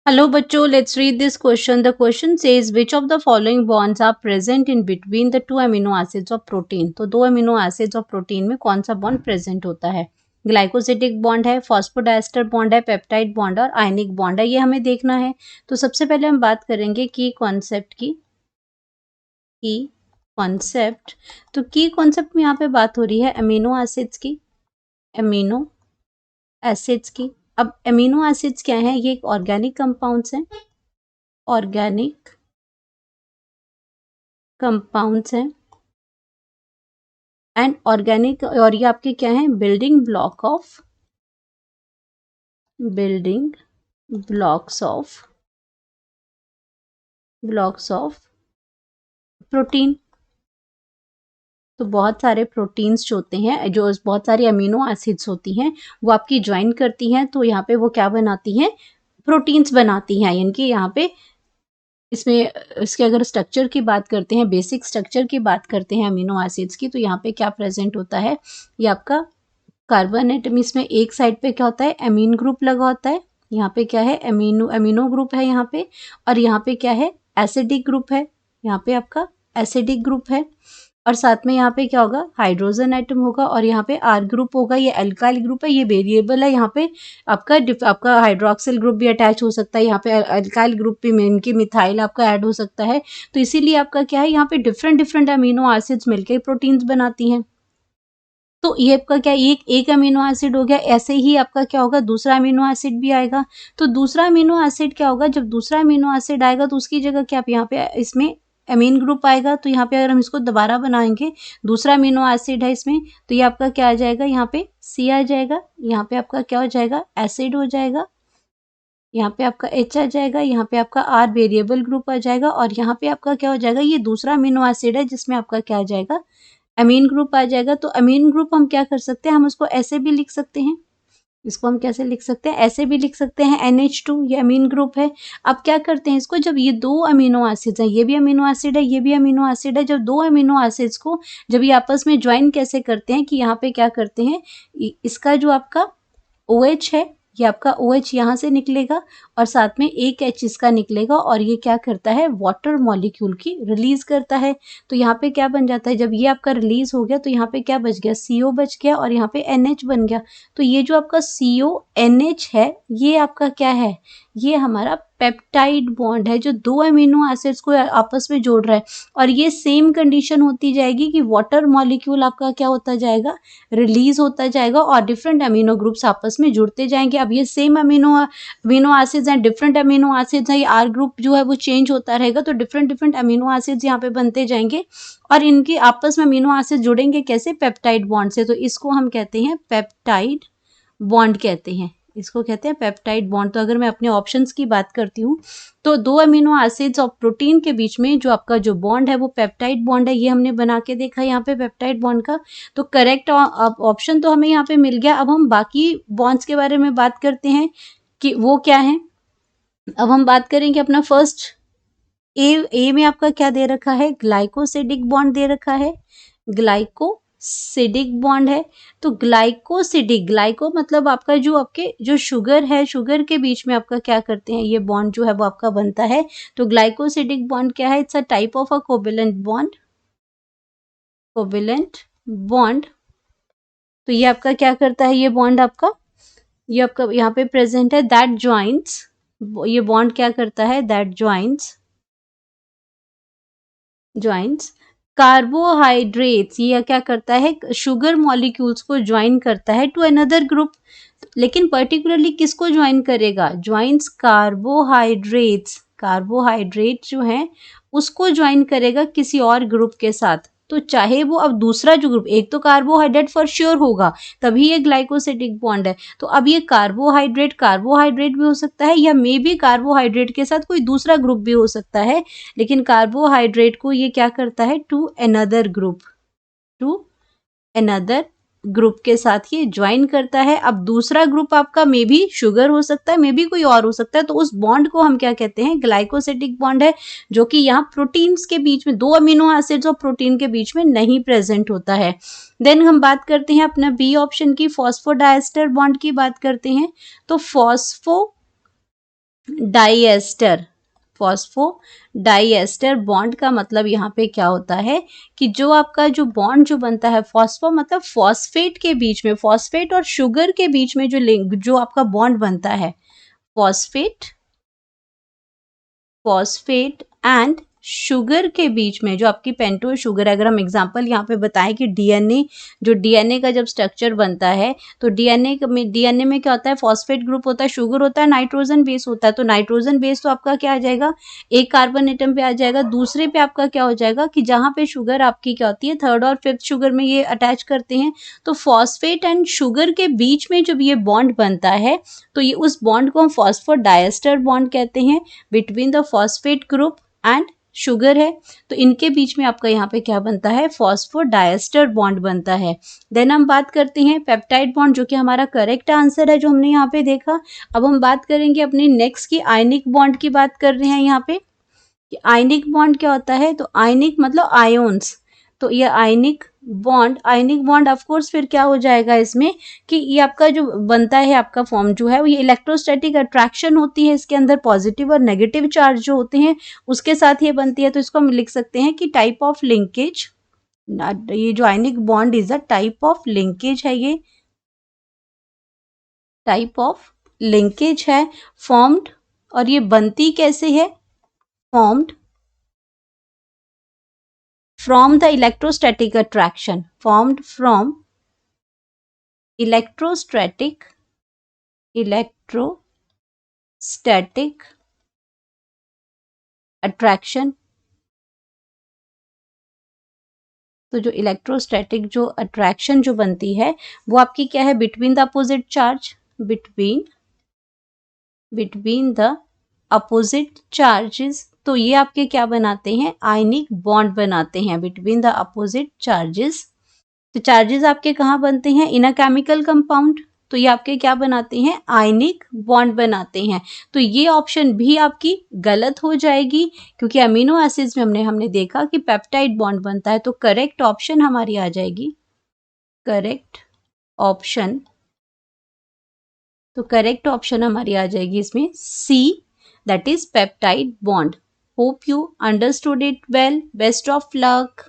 Hello बच्चों, let's read this question. The question says which of the following bonds are present in between the two amino acids of protein. तो दो amino acids of protein में कौन सा bond present होता है? Glycosidic bond है, phosphodiester bond है, peptide bond और आयनिक बॉन्ड है, ये हमें देखना है। तो सबसे पहले हम बात करेंगे की कॉन्सेप्ट की। तो की कॉन्सेप्ट में यहाँ पे बात हो रही है अमीनो एसिड्स की, अमीनो एसिड्स की। अब अमीनो एसिड्स क्या है? ये एक ऑर्गेनिक कंपाउंड्स हैं, ऑर्गेनिक कंपाउंड्स हैं एंड ऑर्गेनिक, और ये आपके क्या है? Building blocks of protein. तो बहुत सारे प्रोटीन्स जो होते हैं, जो बहुत सारी अमीनो एसिड्स होती हैं, वो आपकी ज्वाइन करती हैं, तो यहाँ पे वो क्या बनाती हैं? प्रोटीन्स बनाती हैं। यानी कि यहाँ पे इसमें इसके अगर स्ट्रक्चर की बात करते हैं, बेसिक स्ट्रक्चर की बात करते हैं अमीनो एसिड्स की, तो यहाँ पे क्या प्रेजेंट होता है? ये आपका कार्बन एटम, इसमें एक साइड पे क्या होता है? एमीन ग्रुप लगा होता है। यहाँ पे क्या है? अमीनो ग्रुप है यहाँ पे, और यहाँ पे क्या है? एसिडिक ग्रुप है। यहाँ पे आपका एसिडिक ग्रुप है, और साथ में यहाँ पे क्या होगा? हाइड्रोजन एटम होगा, और यहाँ पे आर ग्रुप होगा। ये अल्काइल ग्रुप है, ये वेरिएबल है। यहाँ पे आपका हाइड्रोक्सिल ग्रुप भी अटैच हो सकता है, यहाँ पे अल्काइल ग्रुप भी मेन की मिथाइल आपका ऐड हो सकता है। तो इसीलिए आपका क्या है? यहाँ पे डिफरेंट अमीनो एसिड्स मिलकर प्रोटीन्स बनाती हैं। तो ये आपका क्या, एक अमीनो एसिड हो गया। ऐसे ही आपका क्या होगा? दूसरा अमीनो एसिड भी आएगा। तो दूसरा अमीनो एसिड क्या होगा? जब दूसरा अमीनो एसिड आएगा तो उसकी जगह क्या यहाँ पे इसमें अमीन ग्रुप आएगा। तो यहाँ पे अगर हम इसको दोबारा बनाएंगे, दूसरा अमीनो एसिड है इसमें, तो ये आपका क्या आ जाएगा? यहाँ पे सी आ जाएगा। यहाँ पे आपका क्या हो जाएगा? एसिड हो जाएगा। यहाँ पे आपका एच आ जाएगा। यहाँ पे आपका आर वेरिएबल ग्रुप आ जाएगा, और यहाँ पे आपका क्या हो जाएगा? ये दूसरा अमीनो एसिड है जिसमें आपका क्या आ जाएगा? अमीन ग्रुप आ जाएगा। तो अमीन ग्रुप हम क्या कर सकते हैं? हम उसको ऐसे भी लिख सकते हैं। इसको हम कैसे लिख सकते हैं? ऐसे भी लिख सकते हैं, NH2, ये अमीन ग्रुप है। अब क्या करते हैं इसको? जब ये दो अमीनो एसिड्स हैं, ये भी अमीनो एसिड है, ये भी अमीनो एसिड है, जब दो अमीनो एसिड्स को जब ये आपस में ज्वाइन कैसे करते हैं कि यहाँ पे क्या करते हैं? इसका जो आपका OH है, ये आपका OH यहाँ से निकलेगा, और साथ में एक H इसका निकलेगा, और ये क्या करता है? वाटर मॉलिक्यूल की रिलीज करता है। तो यहाँ पे क्या बन जाता है? जब ये आपका रिलीज हो गया तो यहाँ पे क्या बच गया? CO बच गया, और यहाँ पे NH बन गया। तो ये जो आपका CONH है, ये आपका क्या है? ये हमारा पेप्टाइड बॉन्ड है, जो दो अमीनो एसिड्स को आपस में जोड़ रहा है। और ये सेम कंडीशन होती जाएगी कि वाटर मॉलिक्यूल आपका क्या होता जाएगा? रिलीज होता जाएगा, और डिफरेंट अमीनो ग्रुप्स आपस में जुड़ते जाएंगे। अब ये सेम अमीनो एसिड्स हैं, डिफरेंट अमीनो एसिड्स हैं, ये आर ग्रुप जो है वो चेंज होता रहेगा, तो डिफरेंट अमीनो एसिड्स यहाँ पे बनते जाएंगे, और इनके आपस में अमीनो एसिड जुड़ेंगे कैसे? पेप्टाइड बॉन्ड से। तो इसको हम कहते हैं पेप्टाइड बॉन्ड कहते हैं, इसको कहते हैं पेप्टाइड बॉन्ड। तो अगर मैं अपने ऑप्शंस की बात करती हूँ, तो दो अमीनो एसिड्स और प्रोटीन के बीच में जो आपका जो बॉन्ड है वो पेप्टाइड बॉन्ड है। ये हमने बना के देखा यहाँ पे पेप्टाइड बॉन्ड का। तो करेक्ट ऑप्शन तो हमें यहाँ पे मिल गया। अब हम बाकी बॉन्ड्स के बारे में बात करते हैं कि वो क्या है। अब हम बात करेंगे अपना फर्स्ट ए में आपका क्या दे रखा है? ग्लाइकोसिडिक बॉन्ड दे रखा है, ग्लाइकोसिडिक बॉन्ड है। तो ग्लाइकोसिडिक, ग्लाइको मतलब आपका जो शुगर है, शुगर के बीच में आपका क्या करते हैं? ये बॉन्ड जो है वो आपका बनता है। तो ग्लाइकोसिडिक बॉन्ड क्या है? It's a type of a covalent bond. तो ये आपका क्या करता है? ये बॉन्ड आपका, ये आपका यहाँ पे प्रेजेंट है, दैट ज्वाइंट्स, ये बॉन्ड क्या करता है? दैट ज्वाइंट्स कार्बोहाइड्रेट्स, ये क्या करता है? शुगर मॉलिक्यूल्स को ज्वाइन करता है टू अनदर ग्रुप। लेकिन पर्टिकुलरली किसको ज्वाइन करेगा? ज्वाइंट्स कार्बोहाइड्रेट जो है उसको ज्वाइन करेगा किसी और ग्रुप के साथ। तो चाहे वो अब दूसरा जो ग्रुप, एक तो कार्बोहाइड्रेट फॉर श्योर होगा, तभी ये ग्लाइकोसिडिक बॉन्ड है। तो अब ये कार्बोहाइड्रेट भी हो सकता है, या मे बी कार्बोहाइड्रेट के साथ कोई दूसरा ग्रुप भी हो सकता है। लेकिन कार्बोहाइड्रेट को ये क्या करता है? टू अनदर ग्रुप के साथ ये ज्वाइन करता है। अब दूसरा ग्रुप आपका मे बी शुगर हो सकता है, मे बी कोई और हो सकता है। तो उस बॉन्ड को हम क्या कहते हैं? ग्लाइकोसिडिक बॉन्ड है, जो कि यहाँ प्रोटीन्स के बीच में, दो अमीनो एसिड्स और प्रोटीन के बीच में नहीं प्रेजेंट होता है। देन हम बात करते हैं अपना बी ऑप्शन की, फॉस्फोडाइस्टर बॉन्ड की बात करते हैं। तो डाइएस्टर, फॉस्फो डाइएस्टर बॉन्ड का मतलब यहाँ पे क्या होता है कि जो आपका जो बॉन्ड जो बनता है, फॉस्फो मतलब फॉस्फेट के बीच में, फॉस्फेट और शुगर के बीच में जो लिंक जो आपका बॉन्ड बनता है, फॉस्फेट फॉस्फेट एंड शुगर के बीच में जो आपकी पेंटोज शुगर, अगर हम एग्जांपल यहाँ पे बताएं कि डीएनए, जो डीएनए का जब स्ट्रक्चर बनता है तो डीएनए में क्या होता है, फॉस्फेट ग्रुप होता है, शुगर होता है, नाइट्रोजन बेस होता है। तो नाइट्रोजन बेस तो आपका क्या आ जाएगा, एक कार्बन एटम पे आ जाएगा, दूसरे पे आपका क्या हो जाएगा कि जहाँ पे शुगर आपकी क्या होती है, थर्ड और फिफ्थ शुगर में ये अटैच करते हैं। तो फॉस्फेट एंड शुगर के बीच में जब ये बॉन्ड बनता है तो ये उस बॉन्ड को हम फॉस्फोडाइएस्टर बॉन्ड कहते हैं, between the phosphate group and sugar है। तो इनके बीच में आपका यहाँ पे क्या बनता है, फॉस्फोडाइएस्टर बॉन्ड बनता है। देन हम बात करते हैं पेप्टाइड बॉन्ड, जो कि हमारा करेक्ट आंसर है जो हमने यहाँ पे देखा। अब हम बात करेंगे अपनी नेक्स्ट की आयनिक बॉन्ड की बात कर रहे हैं यहाँ पे कि आयनिक बॉन्ड क्या होता है। तो आयनिक मतलब आयोन्स, तो ये आयनिक बॉन्ड ऑफ कोर्स फिर क्या हो जाएगा इसमें कि ये आपका जो बनता है, आपका फॉर्म जो है वो ये इलेक्ट्रोस्टैटिक अट्रैक्शन होती है, इसके अंदर पॉजिटिव और नेगेटिव चार्ज जो होते हैं उसके साथ ये बनती है। तो इसको हम लिख सकते हैं कि टाइप ऑफ लिंकेज, ये जो ionic bond is a type of linkage है, ये टाइप ऑफ लिंकेज है फॉर्म्ड। और ये बनती कैसे है, formed from the electrostatic attraction, formed from electrostatic attraction। तो जो इलेक्ट्रोस्टैटिक जो अट्रैक्शन जो बनती है वो आपकी क्या है, between the opposite charge, between the opposite charges. तो ये आपके क्या बनाते हैं, आयनिक बॉन्ड बनाते हैं बिटवीन द अपोजिट चार्जेस। तो चार्जेस आपके कहाँ बनते हैं, इन अ केमिकल कंपाउंड। तो ये आपके क्या बनाते हैं, आयनिक बॉन्ड बनाते हैं। तो ये ऑप्शन भी आपकी गलत हो जाएगी क्योंकि अमीनो एसिड्स में हमने देखा कि पेप्टाइड बॉन्ड बनता है। तो करेक्ट ऑप्शन हमारी आ जाएगी, करेक्ट ऑप्शन, तो करेक्ट ऑप्शन हमारी आ जाएगी इसमें C, that is peptide bond. Hope you understood it well, best of luck.